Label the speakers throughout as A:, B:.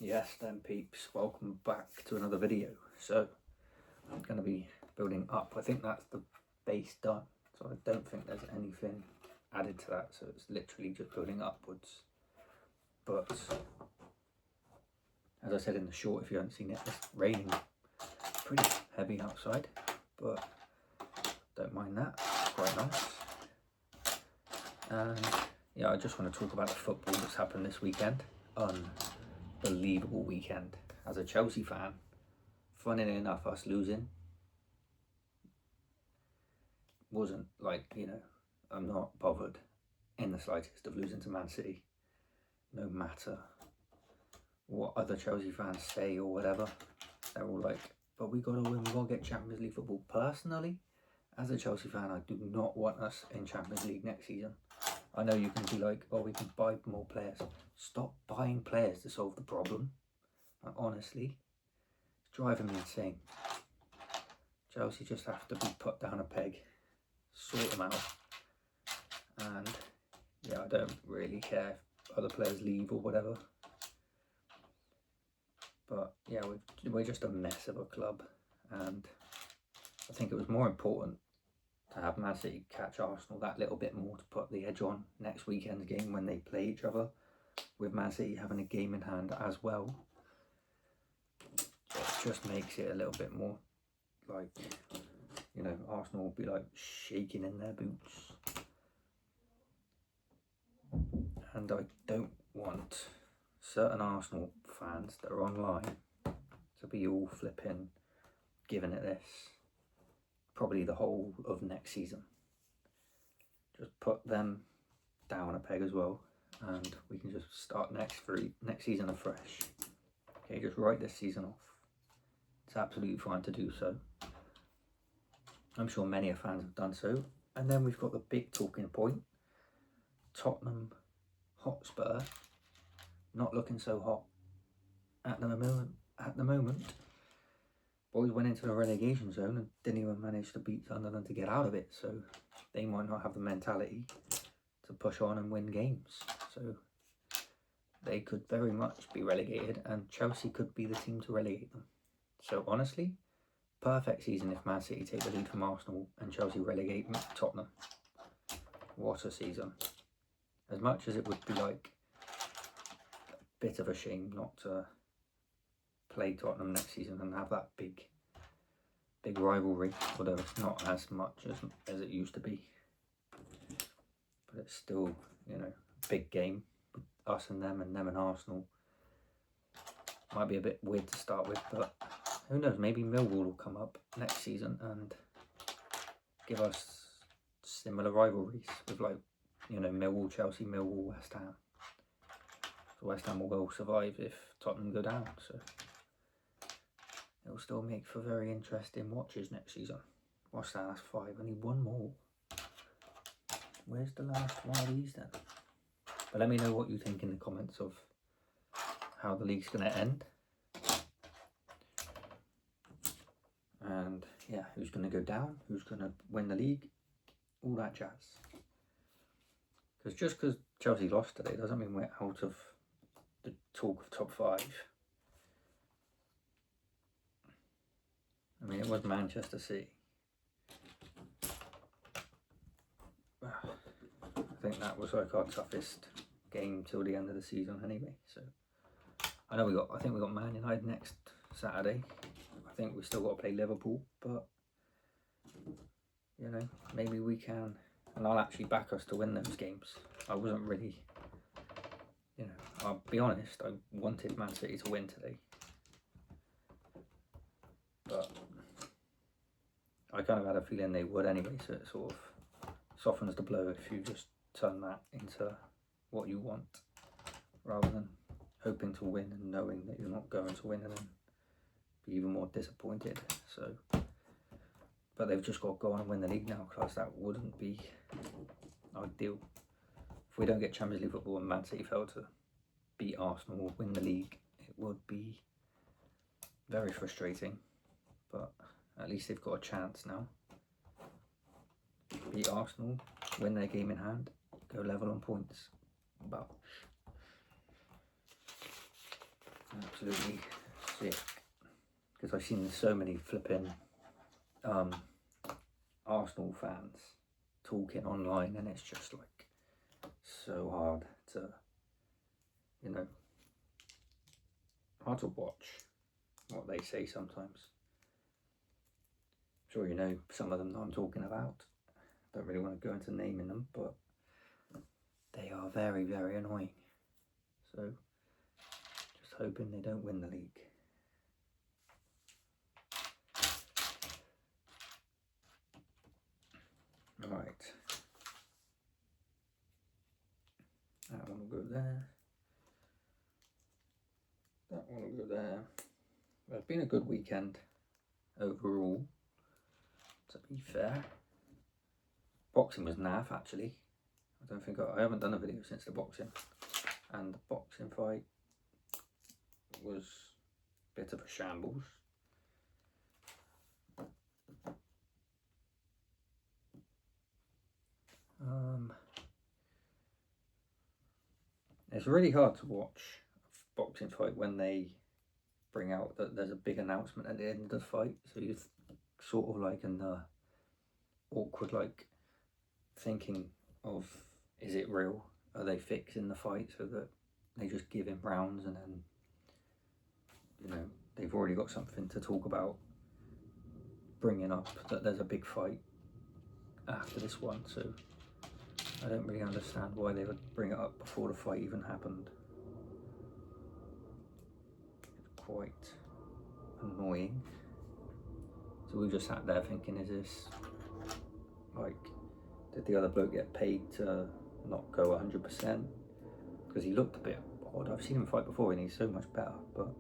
A: Yes then peeps, welcome back to another video. So I'm going to be building up. I think that's the base done, so I don't think there's anything added to that, so it's literally just building upwards. But as I said in the short, if you haven't seen it, it's raining pretty heavy outside, but don't mind that, it's quite nice. And yeah, I just want to talk about the football that's happened this weekend. Unbelievable weekend. As a Chelsea fan, funnily enough, us losing wasn't like, I'm not bothered in the slightest of losing to Man City, no matter what other Chelsea fans say or whatever. They're all like, but we gotta win, we gotta get Champions League football. Personally, as a Chelsea fan, I do not want us in Champions League next season. I know you can be like, oh, we can buy more players. Stop buying players to solve the problem. Like, honestly, it's driving me insane. Chelsea just have to be put down a peg, sort them out. And yeah, I don't really care if other players leave or whatever. But yeah, we're just a mess of a club. And I think it was more important to have Man City catch Arsenal that little bit more to put the edge on next weekend's game when they play each other, with Man City having a game in hand as well. It just makes it a little bit more like, Arsenal will be like shaking in their boots. And I don't want certain Arsenal fans that are online to be all flipping giving it this probably the whole of next season. Just put them down a peg as well, and we can just start next season afresh. Okay, just write this season off. It's absolutely fine to do so. I'm sure many fans have done so. And then we've got the big talking point. Tottenham Hotspur not looking so hot at the moment. Boys went into the relegation zone and didn't even manage to beat Sunderland to get out of it, so they might not have the mentality to push on and win games. So they could very much be relegated, and Chelsea could be the team to relegate them. So honestly, perfect season if Man City take the lead from Arsenal and Chelsea relegate Tottenham. What a season. As much as it would be like a bit of a shame not to play Tottenham next season and have that big rivalry, although it's not as much as it used to be, but it's still, a big game with us and them and Arsenal. Might be a bit weird to start with, but who knows, maybe Millwall will come up next season and give us similar rivalries with Millwall, Chelsea, Millwall, West Ham. So West Ham will survive if Tottenham go down, so it'll still make for very interesting watches next season. What's that? That's 5. I need one more. Where's the last one of these then? But let me know what you think in the comments of how the league's going to end. And yeah, who's going to go down? Who's going to win the league? All that jazz. Because just because Chelsea lost today doesn't mean we're out of the talk of top 5. I mean, it was Manchester City. I think that was like our toughest game till the end of the season anyway. So I think we got Man United next Saturday. I think we still got to play Liverpool, but maybe we can. And I'll actually back us to win those games. I wasn't really, I'll be honest, I wanted Man City to win today. But I kind of had a feeling they would anyway, so it sort of softens the blow if you just turn that into what you want, rather than hoping to win and knowing that you're not going to win and then be even more disappointed. So, but they've just got to go on and win the league now, because that wouldn't be ideal. If we don't get Champions League football and Man City fail to beat Arsenal or win the league, it would be very frustrating. But at least they've got a chance now. Beat Arsenal, win their game in hand, go level on points. But absolutely sick because I've seen so many flipping Arsenal fans talking online, and it's just like so hard to, you know, hard to watch what they say sometimes. I'm sure you know some of them that I'm talking about. Don't really want to go into naming them, but they are very, very annoying. So just hoping they don't win the league. Right. That one will go there. That one will go there. Well, it's been a good weekend overall, to be fair. Boxing was naff actually. I haven't done a video since the boxing, and the boxing fight was a bit of a shambles. It's really hard to watch a boxing fight when they bring out that there's a big announcement at the end of the fight, so you're sort of like in the awkward like thinking of, is it real? Are they fixing the fight so that they just give him rounds and then, you know, they've already got something to talk about bringing up that there's a big fight after this one. So I don't really understand why they would bring it up before the fight even happened. It's quite annoying. So we just sat there thinking, is this like, did the other bloke get paid to not go 100%? Because he looked a bit odd. I've seen him fight before and he's so much better, but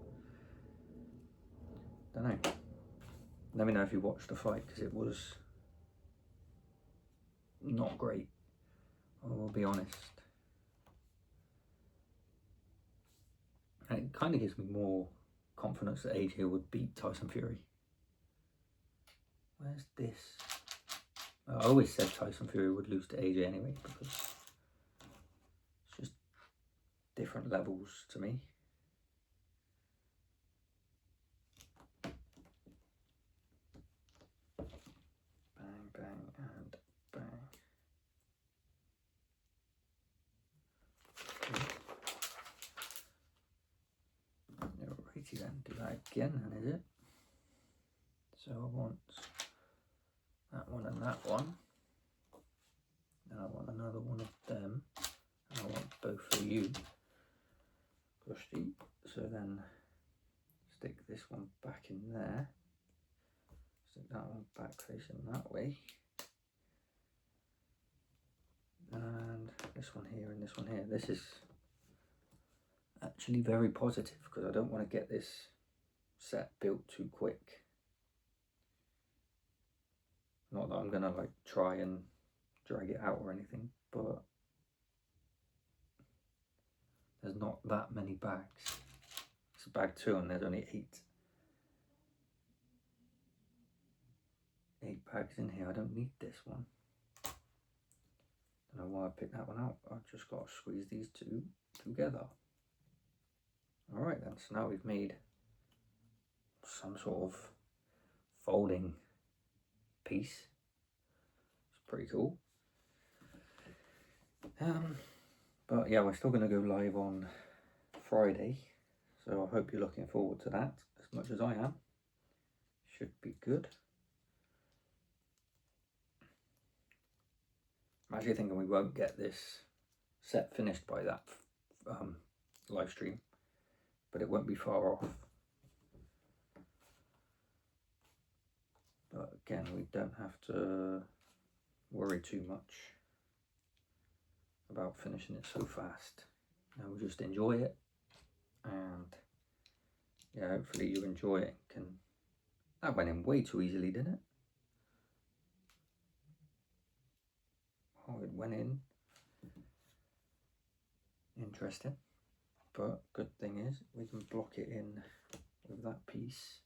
A: I don't know. Let me know if you watched the fight, because it was not great, I will be honest. And it kind of gives me more confidence that AJ would beat Tyson Fury. Where's this? I always said Tyson Fury would lose to AJ anyway, because it's just different levels to me. Bang, bang, and bang. Alrighty then, do that again then, is it? So I want that one and that one. And I want another one of them. And I want both of you. Gushy. So then stick this one back in there. Stick that one back facing that way. And this one here and this one here. This is actually very positive because I don't want to get this set built too quick. Not that I'm gonna like try and drag it out or anything, but there's not that many bags. It's bag 2 and there's only 8 bags in here. I don't need this one. Don't know why I picked that one out. I've just got to squeeze these two together. Alright then, so now we've made some sort of folding piece. It's pretty cool. But yeah, we're still going to go live on Friday, so I hope you're looking forward to that as much as I am. Should be good. I'm actually thinking we won't get this set finished by that live stream, but it won't be far off. But again, we don't have to worry too much about finishing it so fast. And we'll just enjoy it, and yeah, hopefully you enjoy it. That went in way too easily, didn't it? Oh, it went in. Interesting. But good thing is we can block it in with that piece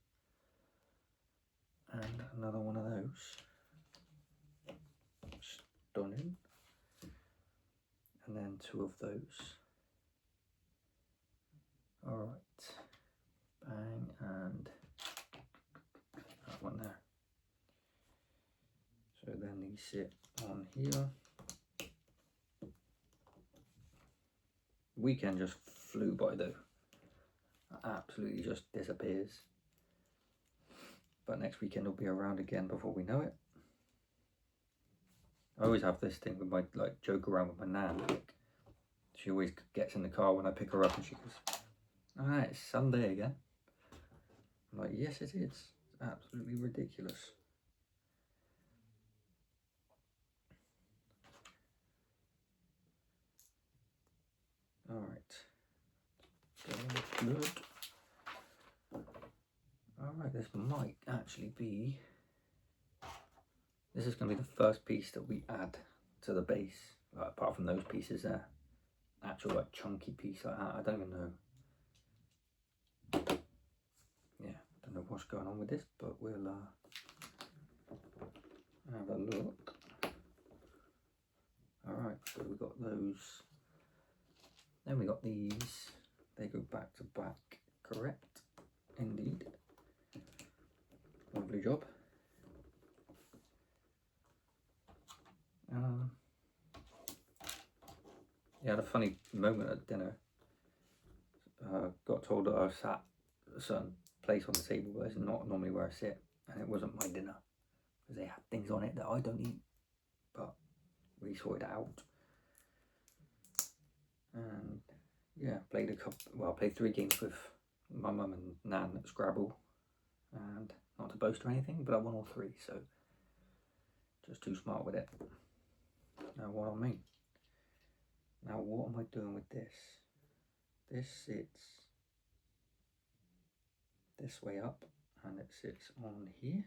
A: and another one of those. Stunning. And then 2 of those. Alright. sit on here. Weekend just flew by though. Absolutely just disappears. But next weekend will be around again before we know it. I always have this thing with my, like, joke around with my nan. Like, she always gets in the car when I pick her up and she goes, "Alright, it's Sunday again." I'm like, yes it is. It's absolutely ridiculous. Alright. Good. Alright, this might actually be... This is going to be the first piece that we add to the base. Apart from those pieces there. Actual, like, chunky piece like that. I don't even know. Yeah, I don't know what's going on with this, but we'll have a look. Alright, so we got those. Then we got these. They go back to back. Correct. Indeed. Lovely job. Yeah, I had a funny moment at dinner. Got told that I sat at a certain place on the table, but it's not normally where I sit, and it wasn't my dinner because they had things on it that I don't eat. But we sorted it out, and yeah, played played 3 games with my mum and nan at Scrabble, and not to boast or anything, but I won all 3, so just too smart with it. Now what on me? Now what am I doing with this? This sits this way up, and it sits on here.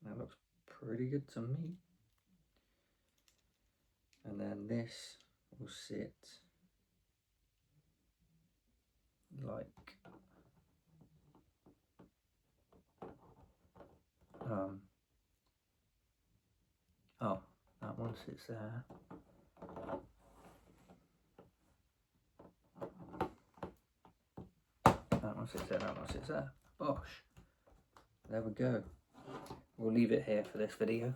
A: That looks pretty good to me. And then this will sit like oh, that one sits there. That one sits there, that one sits there. Bosh. There we go. We'll leave it here for this video.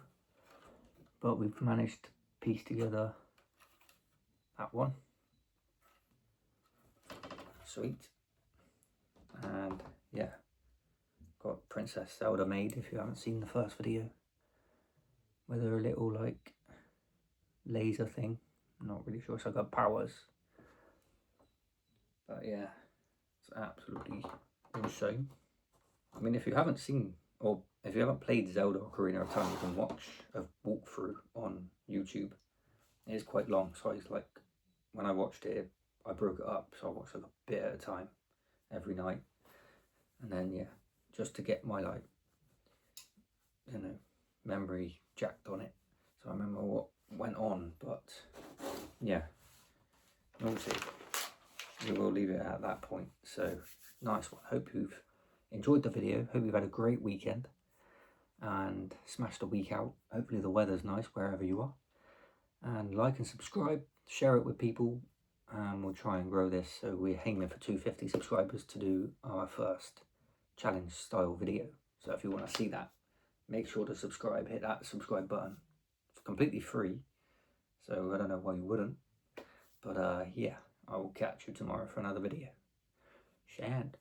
A: But we've managed to piece together that one. Sweet. And yeah, got Princess Zelda made if you haven't seen the first video. With her little, like, laser thing. I'm not really sure, so I got powers. But yeah, it's absolutely insane. I mean, if you haven't seen, or if you haven't played Zelda Ocarina of Time, you can watch a walkthrough on YouTube. It is quite long, so it's like, when I watched it, I broke it up, so I watched like a bit at a time every night. And then, yeah, just to get my, like, you know, memory jacked on it, so I remember what went on. But yeah, obviously we will leave it at that point. So nice one. Hope you've enjoyed the video. Hope you've had a great weekend and smashed the week out. Hopefully the weather's nice wherever you are, and like and subscribe, share it with people, and we'll try and grow this. So we're aiming for 250 subscribers to do our first challenge style video. So if you want to see that, make sure to subscribe, hit that subscribe button. It's completely free, so I don't know why you wouldn't. But yeah, I will catch you tomorrow for another video. Shand.